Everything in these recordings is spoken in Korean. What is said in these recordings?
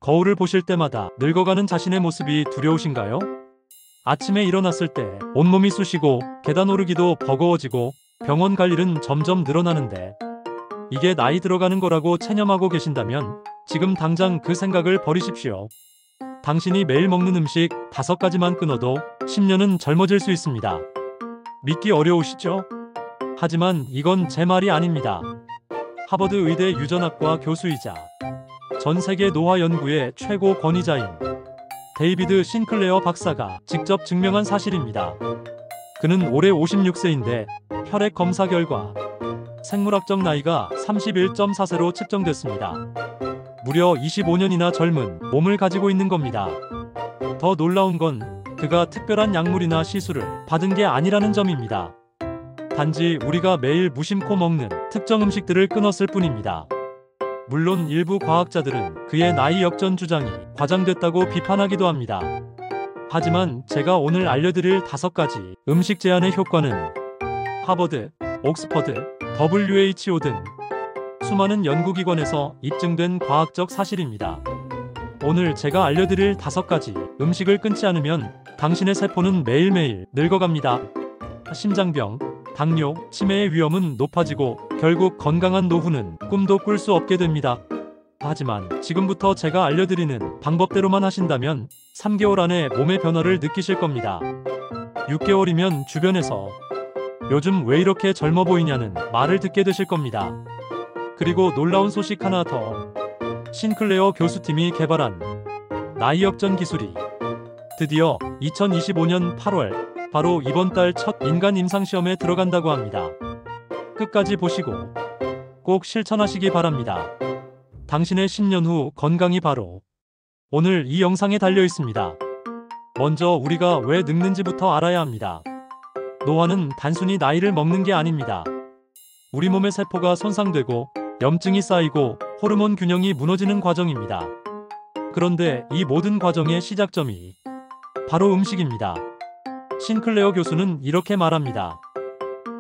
거울을 보실 때마다 늙어가는 자신의 모습이 두려우신가요? 아침에 일어났을 때 온몸이 쑤시고 계단 오르기도 버거워지고 병원 갈 일은 점점 늘어나는데 이게 나이 들어가는 거라고 체념하고 계신다면 지금 당장 그 생각을 버리십시오. 당신이 매일 먹는 음식 5가지만 끊어도 10년은 젊어질 수 있습니다. 믿기 어려우시죠? 하지만 이건 제 말이 아닙니다. 하버드 의대 유전학과 교수이자 전 세계 노화 연구의 최고 권위자인 데이비드 싱클레어 박사가 직접 증명한 사실입니다. 그는 올해 56세인데 혈액 검사 결과 생물학적 나이가 31.4세로 측정됐습니다. 무려 25년이나 젊은 몸을 가지고 있는 겁니다. 더 놀라운 건 그가 특별한 약물이나 시술을 받은 게 아니라는 점입니다. 단지 우리가 매일 무심코 먹는 특정 음식들을 끊었을 뿐입니다. 물론 일부 과학자들은 그의 나이 역전 주장이 과장됐다고 비판하기도 합니다. 하지만 제가 오늘 알려드릴 5가지 음식 제한의 효과는 하버드, 옥스퍼드, WHO 등 수많은 연구기관에서 입증된 과학적 사실입니다. 오늘 제가 알려드릴 5가지 음식을 끊지 않으면 당신의 세포는 매일매일 늙어갑니다. 심장병, 당뇨, 치매의 위험은 높아지고 결국 건강한 노후는 꿈도 꿀 수 없게 됩니다. 하지만 지금부터 제가 알려드리는 방법대로만 하신다면 3개월 안에 몸의 변화를 느끼실 겁니다. 6개월이면 주변에서 요즘 왜 이렇게 젊어 보이냐는 말을 듣게 되실 겁니다. 그리고 놀라운 소식 하나 더. 싱클레어 교수팀이 개발한 나이 역전 기술이 드디어 2025년 8월 바로 이번 달 첫 인간 임상시험에 들어간다고 합니다. 끝까지 보시고 꼭 실천하시기 바랍니다. 당신의 10년 후 건강이 바로 오늘 이 영상에 달려 있습니다. 먼저 우리가 왜 늙는지부터 알아야 합니다. 노화는 단순히 나이를 먹는 게 아닙니다. 우리 몸의 세포가 손상되고 염증이 쌓이고 호르몬 균형이 무너지는 과정입니다. 그런데 이 모든 과정의 시작점이 바로 음식입니다. 싱클레어 교수는 이렇게 말합니다.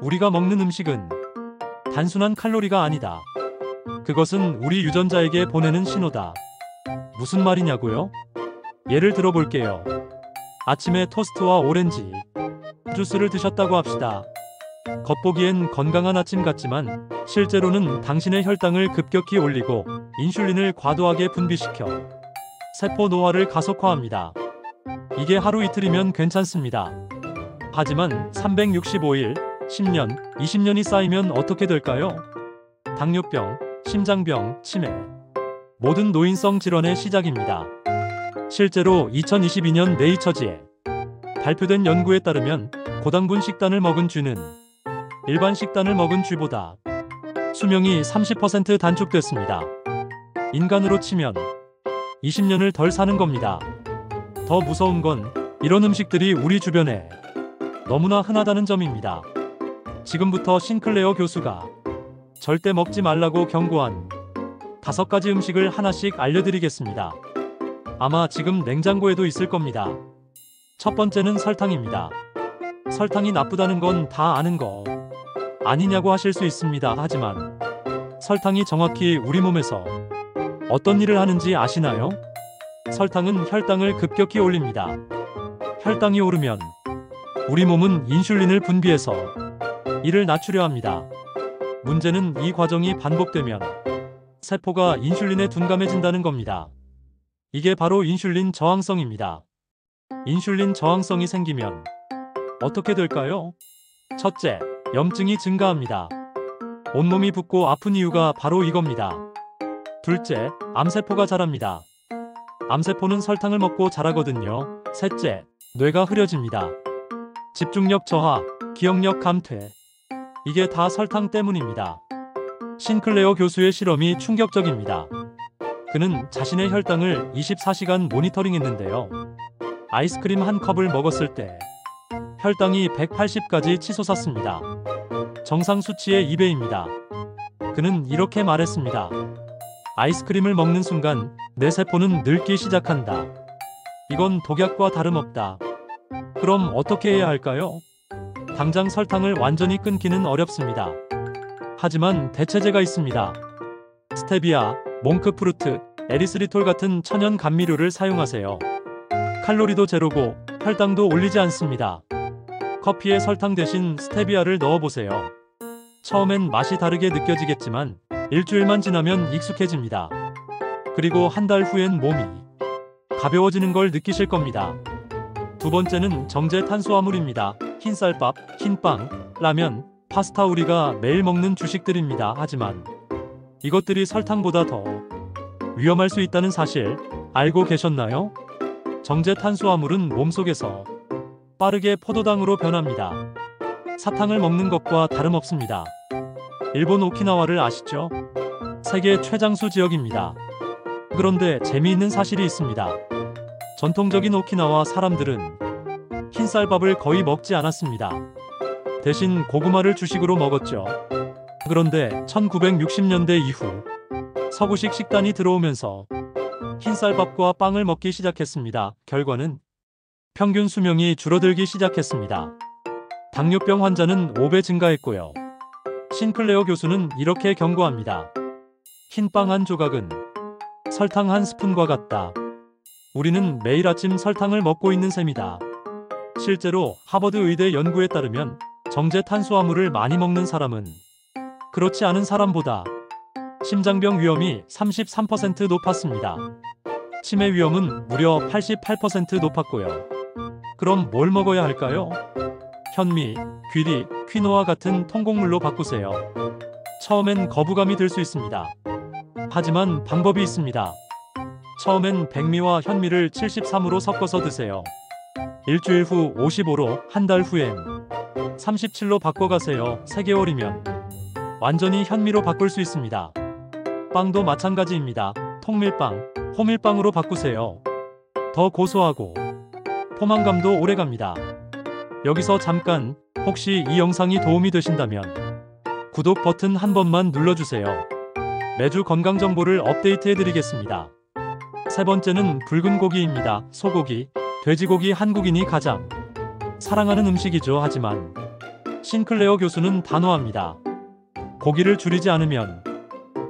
우리가 먹는 음식은 단순한 칼로리가 아니다. 그것은 우리 유전자에게 보내는 신호다. 무슨 말이냐고요? 예를 들어 볼게요. 아침에 토스트와 오렌지 주스를 드셨다고 합시다. 겉보기엔 건강한 아침 같지만 실제로는 당신의 혈당을 급격히 올리고 인슐린을 과도하게 분비시켜 세포 노화를 가속화합니다. 이게 하루 이틀이면 괜찮습니다. 하지만 365일, 10년, 20년이 쌓이면 어떻게 될까요? 당뇨병, 심장병, 치매, 모든 노인성 질환의 시작입니다. 실제로 2022년 네이처지에 발표된 연구에 따르면 고당분 식단을 먹은 쥐는 일반 식단을 먹은 쥐보다 수명이 30% 단축됐습니다. 인간으로 치면 20년을 덜 사는 겁니다. 더 무서운 건 이런 음식들이 우리 주변에 너무나 흔하다는 점입니다. 지금부터 싱클레어 교수가 절대 먹지 말라고 경고한 5가지 음식을 하나씩 알려드리겠습니다. 아마 지금 냉장고에도 있을 겁니다. 첫 번째는 설탕입니다. 설탕이 나쁘다는 건 다 아는 거 아니냐고 하실 수 있습니다. 하지만 설탕이 정확히 우리 몸에서 어떤 일을 하는지 아시나요? 설탕은 혈당을 급격히 올립니다. 혈당이 오르면 우리 몸은 인슐린을 분비해서 이를 낮추려 합니다. 문제는 이 과정이 반복되면 세포가 인슐린에 둔감해진다는 겁니다. 이게 바로 인슐린 저항성입니다. 인슐린 저항성이 생기면 어떻게 될까요? 첫째, 염증이 증가합니다. 온몸이 붓고 아픈 이유가 바로 이겁니다. 둘째, 암세포가 자랍니다. 암세포는 설탕을 먹고 자라거든요. 셋째, 뇌가 흐려집니다. 집중력 저하, 기억력 감퇴. 이게 다 설탕 때문입니다. 싱클레어 교수의 실험이 충격적입니다. 그는 자신의 혈당을 24시간 모니터링했는데요. 아이스크림 한 컵을 먹었을 때 혈당이 180까지 치솟았습니다. 정상 수치의 2배입니다. 그는 이렇게 말했습니다. 아이스크림을 먹는 순간 내 세포는 늙기 시작한다. 이건 독약과 다름없다. 그럼 어떻게 해야 할까요? 당장 설탕을 완전히 끊기는 어렵습니다. 하지만 대체제가 있습니다. 스테비아, 몽크프루트, 에리스리톨 같은 천연 감미료를 사용하세요. 칼로리도 제로고 혈당도 올리지 않습니다. 커피에 설탕 대신 스테비아를 넣어보세요. 처음엔 맛이 다르게 느껴지겠지만 일주일만 지나면 익숙해집니다. 그리고 한 달 후엔 몸이 가벼워지는 걸 느끼실 겁니다. 두 번째는 정제 탄수화물입니다. 흰쌀밥, 흰빵, 라면, 파스타 우리가 매일 먹는 주식들입니다. 하지만 이것들이 설탕보다 더 위험할 수 있다는 사실 알고 계셨나요? 정제 탄수화물은 몸속에서 빠르게 포도당으로 변합니다. 사탕을 먹는 것과 다름없습니다. 일본 오키나와를 아시죠? 세계 최장수 지역입니다. 그런데 재미있는 사실이 있습니다. 전통적인 오키나와 사람들은 흰쌀밥을 거의 먹지 않았습니다. 대신 고구마를 주식으로 먹었죠. 그런데 1960년대 이후 서구식 식단이 들어오면서 흰쌀밥과 빵을 먹기 시작했습니다. 결과는 평균 수명이 줄어들기 시작했습니다. 당뇨병 환자는 5배 증가했고요. 신클레어 교수는 이렇게 경고합니다. 흰빵 한 조각은 설탕 한 스푼과 같다. 우리는 매일 아침 설탕을 먹고 있는 셈이다. 실제로 하버드 의대 연구에 따르면 정제 탄수화물을 많이 먹는 사람은 그렇지 않은 사람보다 심장병 위험이 33% 높았습니다. 치매 위험은 무려 88% 높았고요. 그럼 뭘 먹어야 할까요? 현미, 귀리, 퀴노아 같은 통곡물로 바꾸세요. 처음엔 거부감이 들 수 있습니다. 하지만 방법이 있습니다. 처음엔 백미와 현미를 73으로 섞어서 드세요. 일주일 후 55로, 한 달 후엔 37로 바꿔가세요. 3개월이면 완전히 현미로 바꿀 수 있습니다. 빵도 마찬가지입니다. 통밀빵, 호밀빵으로 바꾸세요. 더 고소하고 포만감도 오래갑니다. 여기서 잠깐, 혹시 이 영상이 도움이 되신다면 구독 버튼 한 번만 눌러주세요. 매주 건강 정보를 업데이트해드리겠습니다. 세 번째는 붉은 고기입니다. 소고기, 돼지고기 한국인이 가장 사랑하는 음식이죠. 하지만 신클레어 교수는 단호합니다. 고기를 줄이지 않으면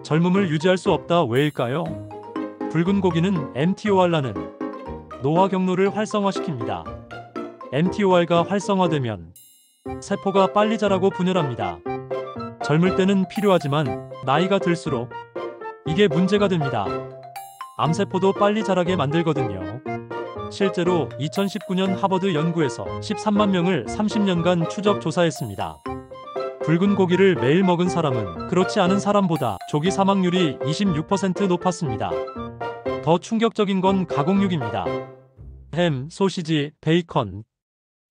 젊음을 유지할 수 없다. 왜일까요? 붉은 고기는 mTOR라는 노화 경로를 활성화시킵니다. mTOR가 활성화되면 세포가 빨리 자라고 분열합니다. 젊을 때는 필요하지만 나이가 들수록 이게 문제가 됩니다. 암세포도 빨리 자라게 만들거든요. 실제로 2019년 하버드 연구에서 13만 명을 30년간 추적 조사했습니다. 붉은 고기를 매일 먹은 사람은 그렇지 않은 사람보다 조기 사망률이 26% 높았습니다. 더 충격적인 건 가공육입니다. 햄, 소시지, 베이컨.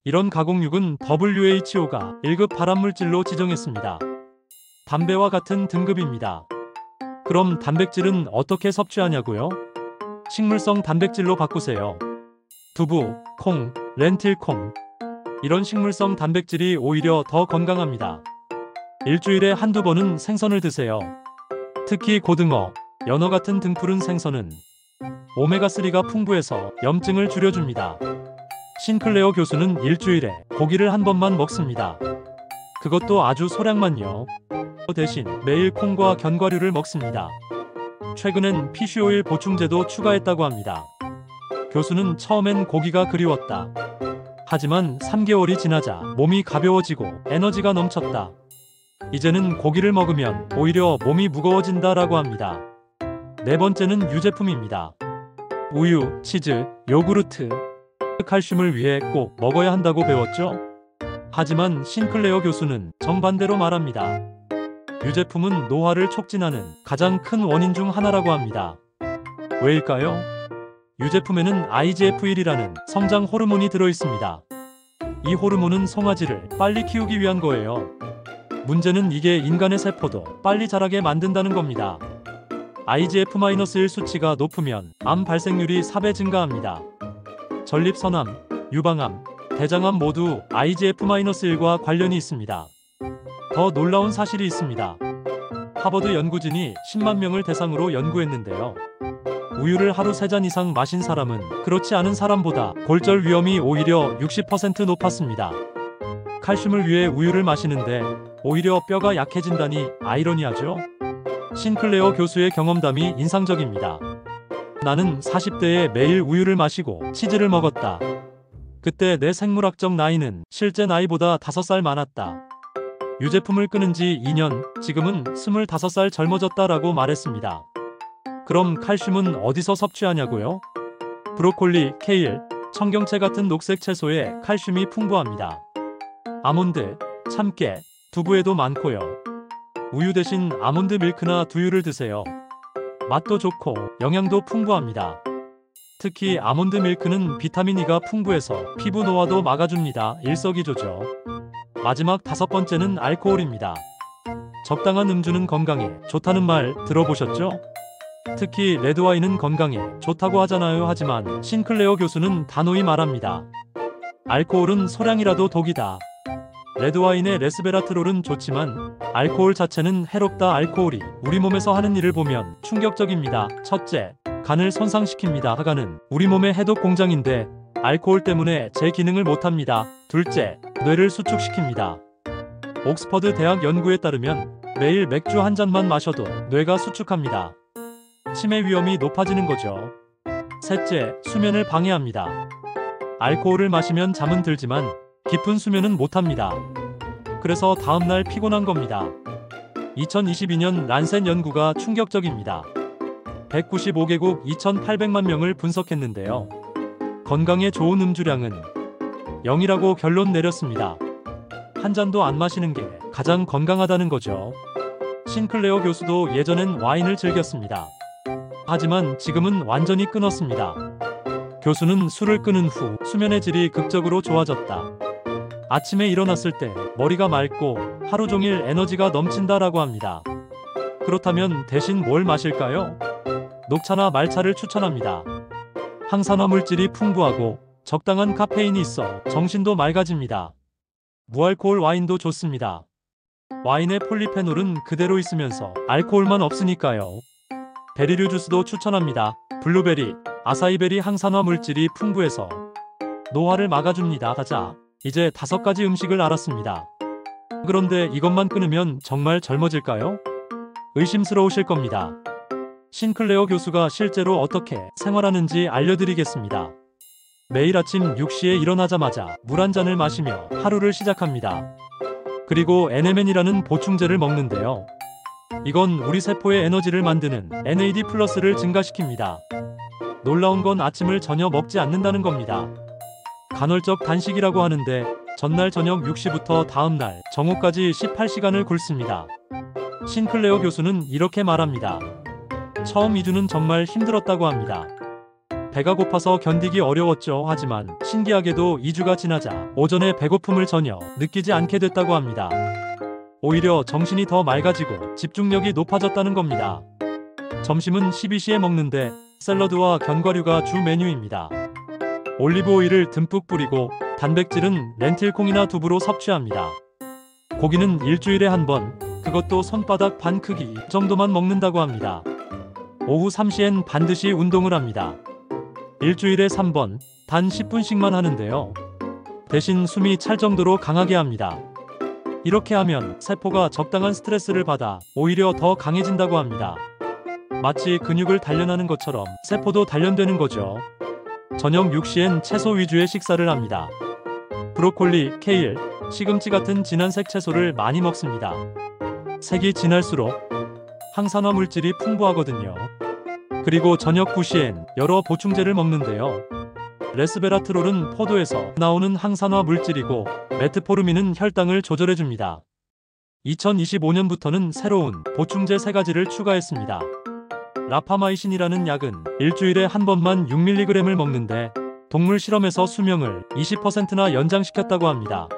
이런 가공육은 WHO가 1급 발암물질로 지정했습니다. 담배와 같은 등급입니다. 그럼 단백질은 어떻게 섭취하냐고요? 식물성 단백질로 바꾸세요. 두부, 콩, 렌틸콩. 이런 식물성 단백질이 오히려 더 건강합니다. 일주일에 한두 번은 생선을 드세요. 특히 고등어, 연어 같은 등푸른 생선은 오메가3가 풍부해서 염증을 줄여줍니다. 신클레어 교수는 일주일에 고기를 한 번만 먹습니다. 그것도 아주 소량만요. 대신 매일 콩과 견과류를 먹습니다. 최근엔 피쉬오일 보충제도 추가했다고 합니다. 교수는 처음엔 고기가 그리웠다. 하지만 3개월이 지나자 몸이 가벼워지고 에너지가 넘쳤다. 이제는 고기를 먹으면 오히려 몸이 무거워진다라고 합니다. 네 번째는 유제품입니다. 우유, 치즈, 요구르트. 칼슘을 위해 꼭 먹어야 한다고 배웠죠? 하지만 신클레어 교수는 정반대로 말합니다. 유제품은 노화를 촉진하는 가장 큰 원인 중 하나라고 합니다. 왜일까요? 유제품에는 IGF-1이라는 성장 호르몬이 들어있습니다. 이 호르몬은 송아지를 빨리 키우기 위한 거예요. 문제는 이게 인간의 세포도 빨리 자라게 만든다는 겁니다. IGF-1 수치가 높으면 암 발생률이 4배 증가합니다. 전립선암, 유방암, 대장암 모두 IGF-1과 관련이 있습니다. 더 놀라운 사실이 있습니다. 하버드 연구진이 10만 명을 대상으로 연구했는데요. 우유를 하루 3잔 이상 마신 사람은 그렇지 않은 사람보다 골절 위험이 오히려 60% 높았습니다. 칼슘을 위해 우유를 마시는데 오히려 뼈가 약해진다니 아이러니하죠? 신클레어 교수의 경험담이 인상적입니다. 나는 40대에 매일 우유를 마시고 치즈를 먹었다. 그때 내 생물학적 나이는 실제 나이보다 5살 많았다. 유제품을 끊은 지 2년, 지금은 25살 젊어졌다라고 말했습니다. 그럼 칼슘은 어디서 섭취하냐고요? 브로콜리, 케일, 청경채 같은 녹색 채소에 칼슘이 풍부합니다. 아몬드, 참깨, 두부에도 많고요. 우유 대신 아몬드 밀크나 두유를 드세요. 맛도 좋고 영양도 풍부합니다. 특히 아몬드 밀크는 비타민 E가 풍부해서 피부 노화도 막아줍니다. 일석이조죠. 마지막 5번째는 알코올입니다. 적당한 음주는 건강에 좋다는 말 들어보셨죠? 특히 레드와인은 건강에 좋다고 하잖아요. 하지만 싱클레어 교수는 단호히 말합니다. 알코올은 소량이라도 독이다. 레드와인의 레스베라트롤은 좋지만 알코올 자체는 해롭다. 알코올이 우리 몸에서 하는 일을 보면 충격적입니다. 첫째, 간을 손상시킵니다. 간은 우리 몸의 해독 공장인데 알코올 때문에 제 기능을 못합니다. 둘째, 뇌를 수축시킵니다. 옥스퍼드 대학 연구에 따르면 매일 맥주 한 잔만 마셔도 뇌가 수축합니다. 치매 위험이 높아지는 거죠. 셋째, 수면을 방해합니다. 알코올을 마시면 잠은 들지만 깊은 수면은 못합니다. 그래서 다음날 피곤한 겁니다. 2022년 란셋 연구가 충격적입니다. 195개국 2,800만 명을 분석했는데요. 건강에 좋은 음주량은 0이라고 결론 내렸습니다. 한 잔도 안 마시는 게 가장 건강하다는 거죠. 싱클레어 교수도 예전엔 와인을 즐겼습니다. 하지만 지금은 완전히 끊었습니다. 교수는 술을 끊은 후 수면의 질이 극적으로 좋아졌다. 아침에 일어났을 때 머리가 맑고 하루 종일 에너지가 넘친다라고 합니다. 그렇다면 대신 뭘 마실까요? 녹차나 말차를 추천합니다. 항산화 물질이 풍부하고 적당한 카페인이 있어 정신도 맑아집니다. 무알코올 와인도 좋습니다. 와인의 폴리페놀은 그대로 있으면서 알코올만 없으니까요. 베리류 주스도 추천합니다. 블루베리, 아사이베리 항산화 물질이 풍부해서 노화를 막아줍니다. 자, 이제 5가지 음식을 알았습니다. 그런데 이것만 끊으면 정말 젊어질까요? 의심스러우실 겁니다. 싱클레어 교수가 실제로 어떻게 생활하는지 알려드리겠습니다. 매일 아침 6시에 일어나자마자 물 한 잔을 마시며 하루를 시작합니다. 그리고 NMN이라는 보충제를 먹는데요. 이건 우리 세포의 에너지를 만드는 NAD+를 증가시킵니다. 놀라운 건 아침을 전혀 먹지 않는다는 겁니다. 간헐적 단식이라고 하는데 전날 저녁 6시부터 다음날 정오까지 18시간을 굶습니다. 싱클레어 교수는 이렇게 말합니다. 처음 2주는 정말 힘들었다고 합니다. 배가 고파서 견디기 어려웠죠. 하지만 신기하게도 2주가 지나자 오전에 배고픔을 전혀 느끼지 않게 됐다고 합니다. 오히려 정신이 더 맑아지고 집중력이 높아졌다는 겁니다. 점심은 12시에 먹는데 샐러드와 견과류가 주 메뉴입니다. 올리브 오일을 듬뿍 뿌리고 단백질은 렌틸콩이나 두부로 섭취합니다. 고기는 일주일에 한 번, 그것도 손바닥 반 크기 정도만 먹는다고 합니다. 오후 3시엔 반드시 운동을 합니다. 일주일에 3번, 단 10분씩만 하는데요. 대신 숨이 찰 정도로 강하게 합니다. 이렇게 하면 세포가 적당한 스트레스를 받아 오히려 더 강해진다고 합니다. 마치 근육을 단련하는 것처럼 세포도 단련되는 거죠. 저녁 6시엔 채소 위주의 식사를 합니다. 브로콜리, 케일, 시금치 같은 진한색 채소를 많이 먹습니다. 색이 진할수록 항산화 물질이 풍부하거든요. 그리고 저녁 9시엔 여러 보충제를 먹는데요. 레스베라트롤은 포도에서 나오는 항산화 물질이고 메트포르민은 혈당을 조절해줍니다. 2025년부터는 새로운 보충제 3가지를 추가했습니다. 라파마이신이라는 약은 일주일에 한 번만 6mg을 먹는데 동물 실험에서 수명을 20%나 연장시켰다고 합니다.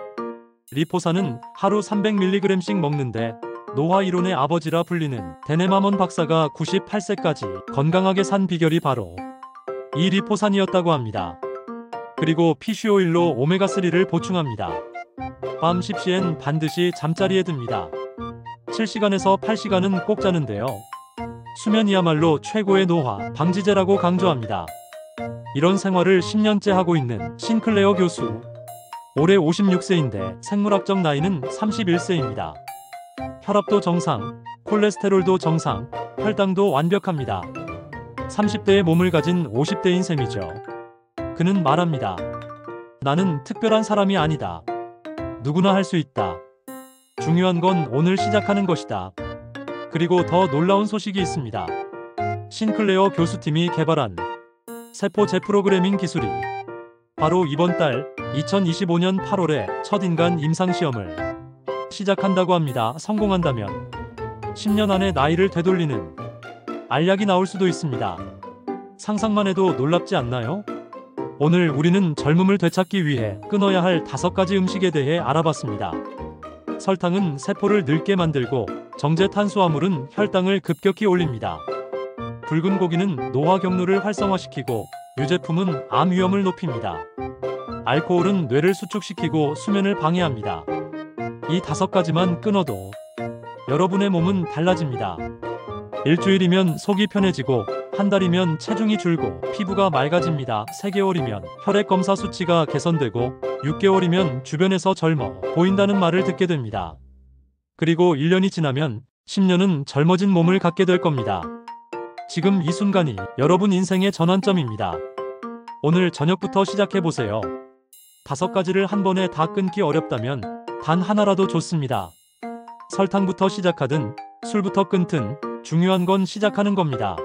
리포산은 하루 300mg씩 먹는데 노화 이론의 아버지라 불리는 데네마먼 박사가 98세까지 건강하게 산 비결이 바로 이 리포산이었다고 합니다. 그리고 피쉬오일로 오메가3를 보충합니다. 밤 10시엔 반드시 잠자리에 듭니다. 7시간에서 8시간은 꼭 자는데요. 수면이야말로 최고의 노화 방지제라고 강조합니다. 이런 생활을 10년째 하고 있는 싱클레어 교수. 올해 56세인데 생물학적 나이는 31세입니다. 혈압도 정상, 콜레스테롤도 정상, 혈당도 완벽합니다. 30대의 몸을 가진 50대인 셈이죠. 그는 말합니다. 나는 특별한 사람이 아니다. 누구나 할 수 있다. 중요한 건 오늘 시작하는 것이다. 그리고 더 놀라운 소식이 있습니다. 신클레어 교수팀이 개발한 세포 재프로그래밍 기술이 바로 이번 달 2025년 8월에 첫 인간 임상시험을 시작한다고 합니다. 성공한다면 10년 안에 나이를 되돌리는 알약이 나올 수도 있습니다. 상상만 해도 놀랍지 않나요? 오늘 우리는 젊음을 되찾기 위해 끊어야 할 5가지 음식에 대해 알아봤습니다. 설탕은 세포를 늙게 만들고 정제 탄수화물은 혈당을 급격히 올립니다. 붉은 고기는 노화 경로를 활성화시키고 유제품은 암 위험을 높입니다. 알코올은 뇌를 수축시키고 수면을 방해합니다. 이 5가지만 끊어도 여러분의 몸은 달라집니다. 일주일이면 속이 편해지고 한 달이면 체중이 줄고 피부가 맑아집니다. 3개월이면 혈액 검사 수치가 개선되고 6개월이면 주변에서 젊어 보인다는 말을 듣게 됩니다. 그리고 1년이 지나면 10년은 젊어진 몸을 갖게 될 겁니다. 지금 이 순간이 여러분 인생의 전환점입니다. 오늘 저녁부터 시작해보세요. 5가지를 한 번에 다 끊기 어렵다면 단 하나라도 좋습니다. 설탕부터 시작하든 술부터 끊든 중요한 건 시작하는 겁니다.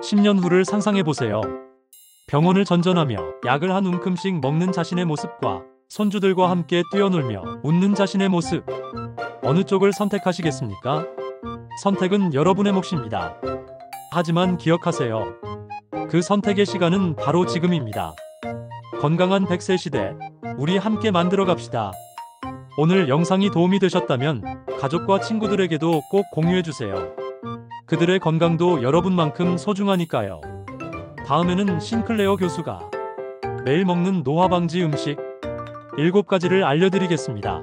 10년 후를 상상해보세요. 병원을 전전하며 약을 한 움큼씩 먹는 자신의 모습과 손주들과 함께 뛰어놀며 웃는 자신의 모습. 어느 쪽을 선택하시겠습니까? 선택은 여러분의 몫입니다. 하지만 기억하세요. 그 선택의 시간은 바로 지금입니다. 건강한 100세 시대, 우리 함께 만들어 갑시다. 오늘 영상이 도움이 되셨다면 가족과 친구들에게도 꼭 공유해주세요. 그들의 건강도 여러분만큼 소중하니까요. 다음에는 신클레어 교수가 매일 먹는 노화 방지 음식 7가지를 알려드리겠습니다.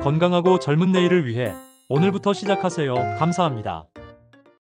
건강하고 젊은 내일을 위해 오늘부터 시작하세요. 감사합니다.